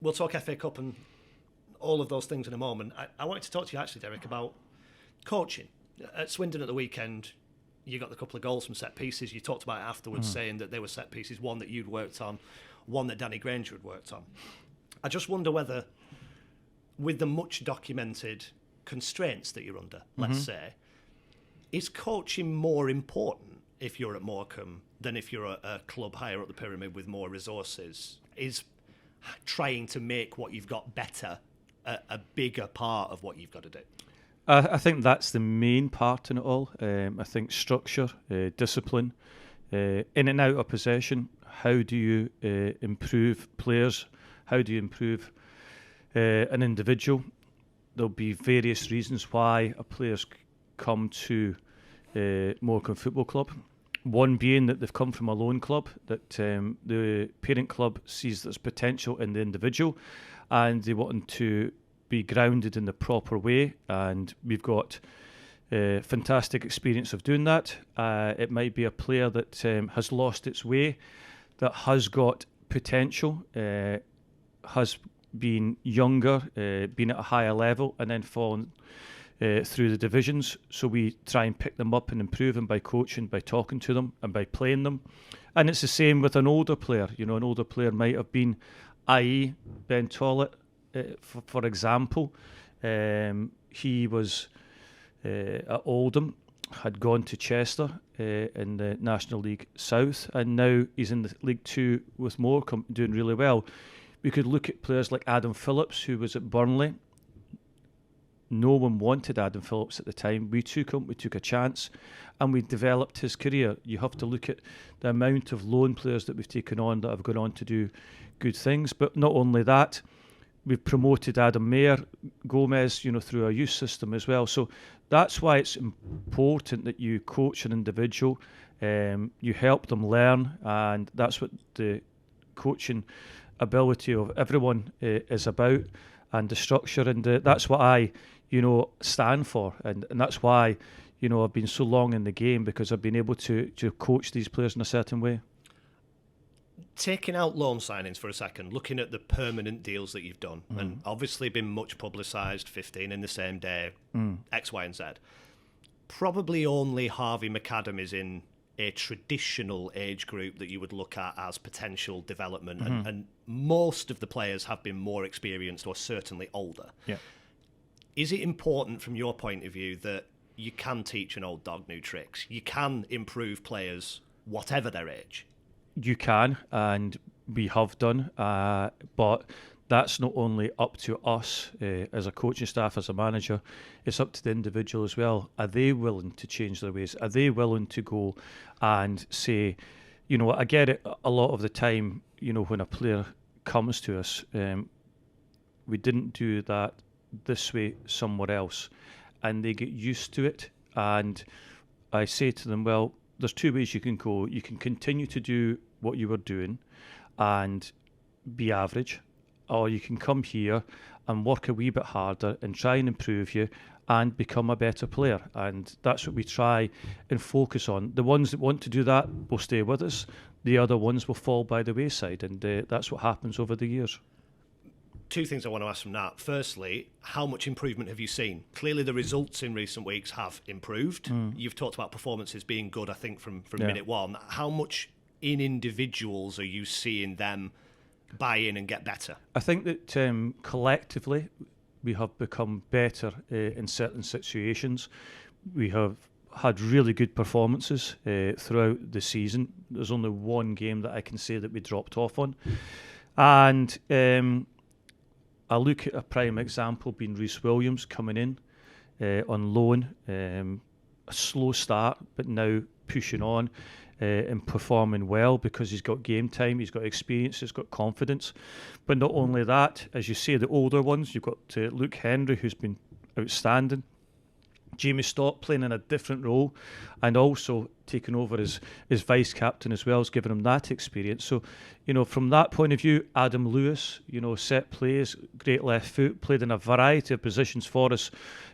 we'll talk FA Cup and all of those things in a moment. I wanted to talk to you actually, Derek, about coaching. At Swindon at the weekend, you got the couple of goals from set pieces. You talked about it afterwards, saying that they were set pieces, one that you'd worked on, one that Danny Granger had worked on. I just wonder whether, with the much documented constraints that you're under, let's say, is coaching more important if you're at Morecambe than if you're a club higher up the pyramid with more resources? Is trying to make what you've got better a bigger part of what you've got to do? I think that's the main part in it all. I think structure, discipline, in and out of possession. How do you improve players? How do you improve an individual? There'll be various reasons why a player's come to Morecambe Football Club. One being that they've come from a loan club, that the parent club sees there's potential in the individual and they want them to be grounded in the proper way, and we've got fantastic experience of doing that. It might be a player that has lost its way, that has got potential, has been younger, been at a higher level and then fallen through the divisions. So we try and pick them up and improve them by coaching, by talking to them and by playing them. And it's the same with an older player. You know, an older player might have been, i.e. Ben Tollett, for example. He was at Oldham, had gone to Chester in the National League South, and now he's in the League Two with Morecambe, doing really well. We could look at players like Adam Phillips, who was at Burnley. No one wanted Adam Phillips at the time. We took him, we took a chance, and we developed his career. You have to look at the amount of loan players that we've taken on that have gone on to do good things. But not only that, we've promoted Adam Mayer, Gomez, you know, through our youth system as well. So that's why it's important that you coach an individual, you help them learn, and that's what the coaching ability of everyone is about, and the structure, and that's what I, you know, stand for, and that's why, you know, I've been so long in the game, because I've been able to coach these players in a certain way. Taking out loan signings for a second, looking at the permanent deals that you've done, and obviously been much publicised, 15 in the same day, X, Y and Z. Probably only Harvey McAdam is in a traditional age group that you would look at as potential development, and most of the players have been more experienced or certainly older. Yeah. Is it important from your point of view that you can teach an old dog new tricks? You can improve players whatever their age? You can, and we have done, but that's not only up to us as a coaching staff, as a manager, it's up to the individual as well. Are they willing to change their ways? Are they willing to go and say, you know, I get it a lot of the time, you know, when a player comes to us, we didn't do that this way somewhere else, and they get used to it. And I say to them, well, there's two ways you can go. You can continue to do what you were doing and be average, or you can come here and work a wee bit harder and try and improve you and become a better player. And that's what we try and focus on. The ones that want to do that will stay with us. The other ones will fall by the wayside, and that's what happens over the years. Two things I want to ask from that. Firstly, how much improvement have you seen? Clearly the results in recent weeks have improved. You've talked about performances being good, I think, from minute one. How much in individuals are you seeing them buy in and get better? I think that collectively we have become better in certain situations. We have had really good performances throughout the season. There's only one game that I can say that we dropped off on. And I look at a prime example being Rhys Williams coming in on loan, a slow start, but now pushing on and performing well because he's got game time, he's got experience, he's got confidence. But not only that, as you say, the older ones, you've got Luke Henry, who's been outstanding. Jamie Stott playing in a different role and also taking over as vice captain as well, as giving him that experience. So, you know, from that point of view, Adam Lewis, you know, set plays, great left foot, played in a variety of positions for us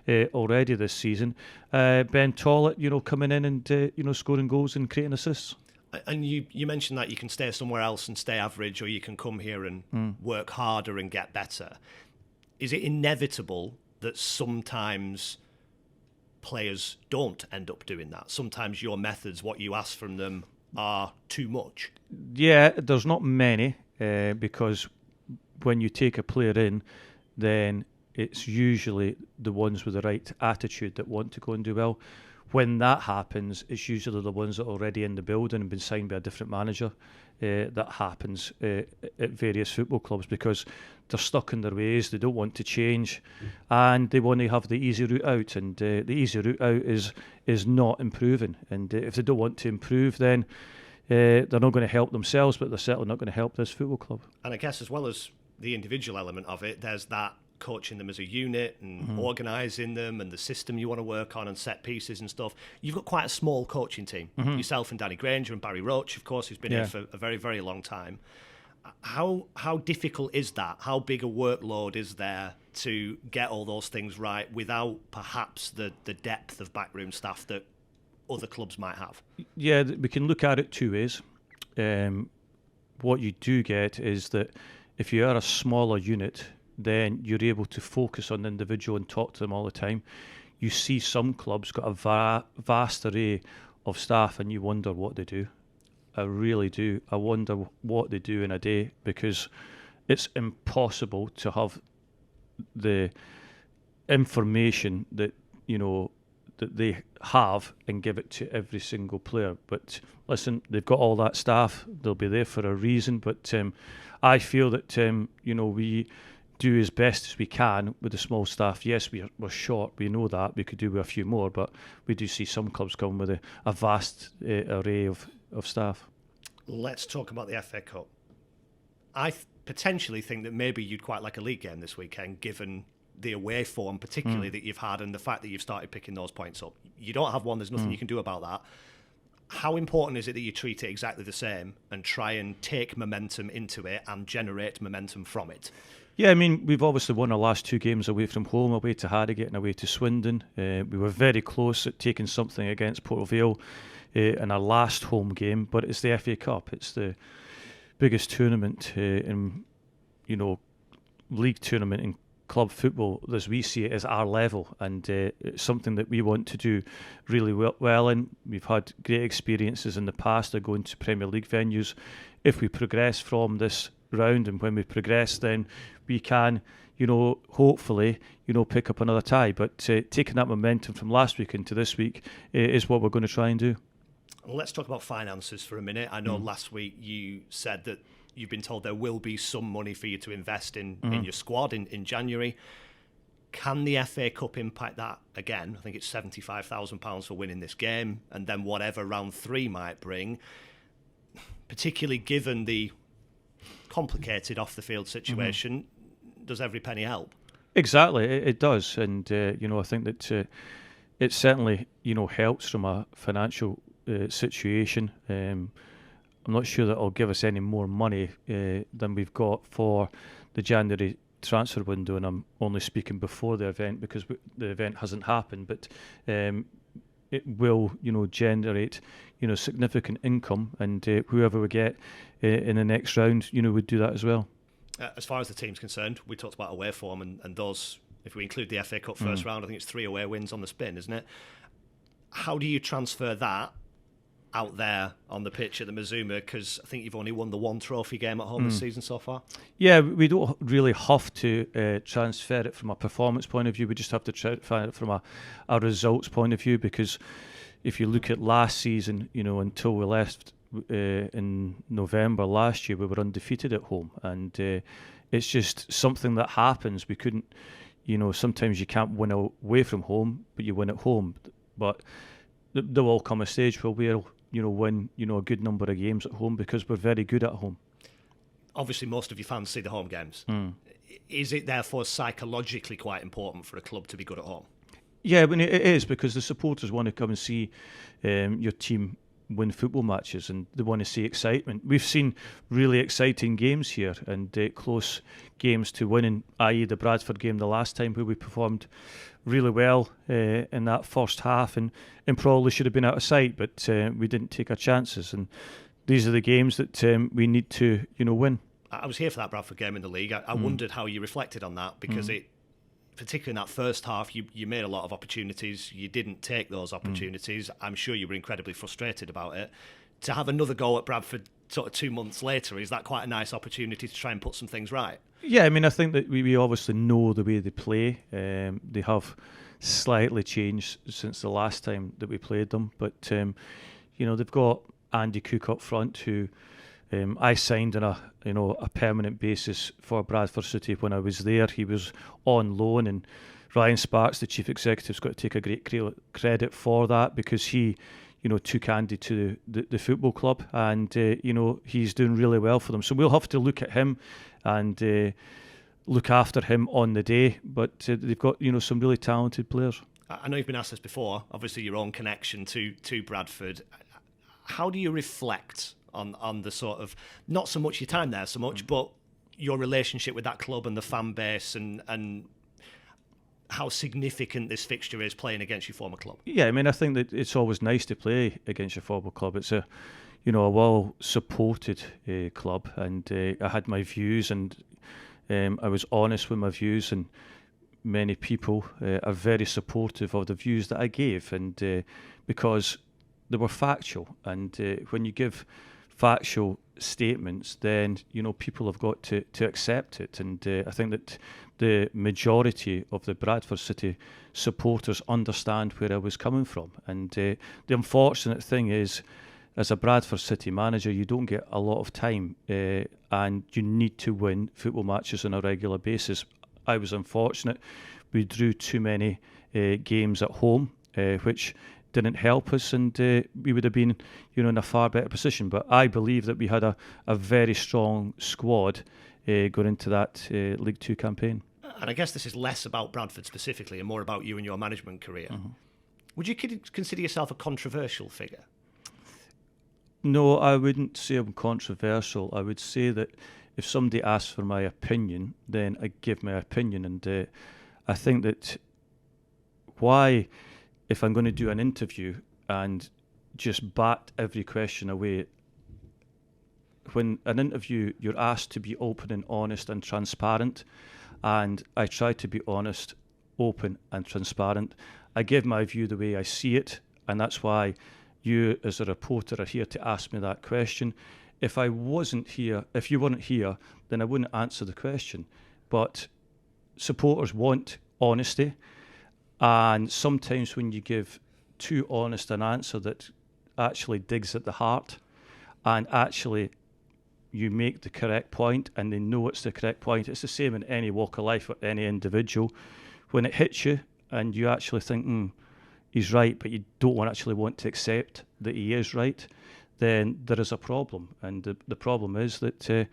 already this season. Ben Tollett, you know, coming in and, you know, scoring goals and creating assists. And you mentioned that you can stay somewhere else and stay average, or you can come here and work harder and get better. Is it inevitable that sometimes players don't end up doing that? Sometimes your methods, what you ask from them, are too much? Yeah, there's not many, because when you take a player in, then it's usually the ones with the right attitude that want to go and do well. When that happens, it's usually the ones that are already in the building and been signed by a different manager. That happens at various football clubs because they're stuck in their ways, they don't want to change, and they want to have the easy route out. And the easy route out is not improving. And if they don't want to improve, then they're not going to help themselves, but they're certainly not going to help this football club. And I guess as well as the individual element of it, there's that coaching them as a unit and organising them and the system you want to work on and set pieces and stuff. You've got quite a small coaching team. Yourself and Danny Granger and Barry Roach, of course, who's been here for a very, very long time. How difficult is that? How big a workload is there to get all those things right without perhaps the depth of backroom staff that other clubs might have? Yeah, we can look at it two ways. What you do get is that if you are a smaller unit, then you're able to focus on the individual and talk to them all the time. You see some clubs got a vast array of staff and you wonder what they do. I really do. I wonder what they do in a day, because it's impossible to have the information that, that they have and give it to every single player. But listen, they've got all that staff. They'll be there for a reason. But I feel that, we do as best as we can with the small staff. Yes, we're short, we know that, we could do with a few more, but we do see some clubs come with a vast array of staff. Let's talk about the FA Cup. I potentially think that maybe you'd quite like a league game this weekend, given the away form particularly that you've had and the fact that you've started picking those points up. You don't have one, there's nothing you can do about that. How important is it that you treat it exactly the same and try and take momentum into it and generate momentum from it? Yeah, I mean, we've obviously won our last two games away from home, away to Harrogate and away to Swindon. We were very close at taking something against Port Vale in our last home game, but it's the FA Cup. It's the biggest tournament league tournament in club football as we see it as our level, and it's something that we want to do really well in. We've had great experiences in the past of going to Premier League venues. If we progress from this round, and when we progress, then we can, hopefully, pick up another tie. But taking that momentum from last week into this week is what we're going to try and do. Let's talk about finances for a minute. I know last week you said that you've been told there will be some money for you to invest in your squad in January. Can the FA Cup impact that again? I think it's £75,000 for winning this game, and then whatever round 3 might bring, particularly given the complicated off-the-field situation. Does every penny help? Exactly, it does. And, I think that it certainly, helps from a financial situation. I'm not sure that it'll give us any more money than we've got for the January transfer window, and I'm only speaking before the event because the event hasn't happened, but it will, generate, significant income, and whoever we get in the next round, would do that as well. As far as the team's concerned, we talked about away form, and those, if we include the FA Cup first round, I think it's 3 away wins on the spin, isn't it? How do you transfer that out there on the pitch at the Mazuma, because I think you've only won the one trophy game at home this season so far? Yeah, we don't really have to transfer it from a performance point of view. We just have to transfer it from a results point of view, because if you look at last season, until we left in November last year, we were undefeated at home, and it's just something that happens. We couldn't, sometimes you can't win away from home, but you win at home. But there will come a stage where we'll win a good number of games at home, because we're very good at home. Obviously, most of your fans see the home games. Is it therefore psychologically quite important for a club to be good at home? Yeah, I mean, it is, because the supporters want to come and see your team win football matches, and they want to see excitement. We've seen really exciting games here, and close games to winning, i.e. the Bradford game the last time, where we performed really well in that first half, and probably should have been out of sight, but we didn't take our chances. And these are the games that we need to, win. I was here for that Bradford game in the league. I wondered how you reflected on that, because particularly in that first half, you made a lot of opportunities. You didn't take those opportunities. I'm sure you were incredibly frustrated about it. To have another go at Bradford sort of 2 months later, is that quite a nice opportunity to try and put some things right? Yeah, I mean, I think that we obviously know the way they play. They have slightly changed since the last time that we played them, but they've got Andy Cook up front, who I signed on a permanent basis for Bradford City when I was there. He was on loan, and Ryan Sparks, the chief executive, has got to take a great credit for that, because he took Andy to the football club, and he's doing really well for them. So we'll have to look at him and look after him on the day. But they've got some really talented players. I know you've been asked this before. Obviously, your own connection to Bradford. How do you reflect on the sort of, not so much your time there so much, but your relationship with that club and the fan base, and how significant this fixture is playing against your former club? Yeah, I mean, I think that it's always nice to play against your former club. It's a well-supported club, and I had my views, and I was honest with my views, and many people are very supportive of the views that I gave, and because they were factual, and when you give factual statements, then people have got to accept it, and I think that the majority of the Bradford City supporters understand where I was coming from. And the unfortunate thing is, as a Bradford City manager, you don't get a lot of time, and you need to win football matches on a regular basis. I was unfortunate. We drew too many games at home, which didn't help us, and we would have been in a far better position. But I believe that we had a very strong squad going into that League Two campaign. And I guess this is less about Bradford specifically and more about you and your management career. Would you consider yourself a controversial figure? No, I wouldn't say I'm controversial. I would say that if somebody asks for my opinion, then I give my opinion. And I think that if I'm going to do an interview and just bat every question away, when an interview, you're asked to be open and honest and transparent, and I try to be honest, open and transparent. I give my view the way I see it, and that's why you as a reporter are here to ask me that question. If you weren't here, then I wouldn't answer the question. But supporters want honesty, and sometimes when you give too honest an answer that actually digs at the heart, and actually you make the correct point and they know it's the correct point. It's the same in any walk of life with any individual. When it hits you and you actually think, he's right, but you don't actually want to accept that he is right, then there is a problem. And the problem is that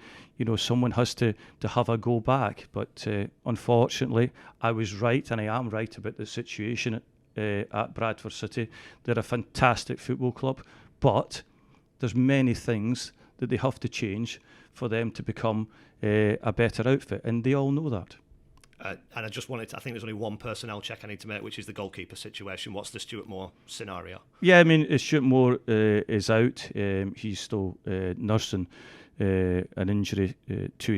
someone has to have a go back. But unfortunately, I was right, and I am right about the situation at Bradford City. They're a fantastic football club, but there's many things that they have to change for them to become a better outfit, and they all know that. And I just wanted to, I think there's only one personnel check I need to make, which is the goalkeeper situation. What's the Stuart Moore scenario? Yeah, I mean, Stuart Moore is out. He's still nursing an injury to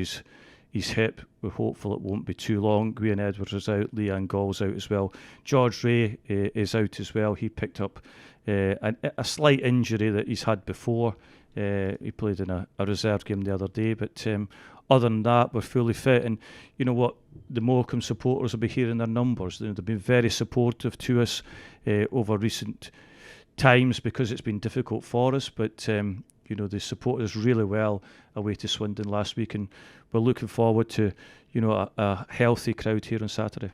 his hip. We're hopeful it won't be too long. Graham Edwards is out. Leanne Gall's out as well. George Ray is out as well. He picked up a slight injury that he's had before. He played in a reserve game the other day, but other than that, we're fully fit. And you know what? The Morecambe supporters will be hearing their numbers. They've been very supportive to us over recent times because it's been difficult for us. But they supported us really well away to Swindon last week, and we're looking forward to a healthy crowd here on Saturday.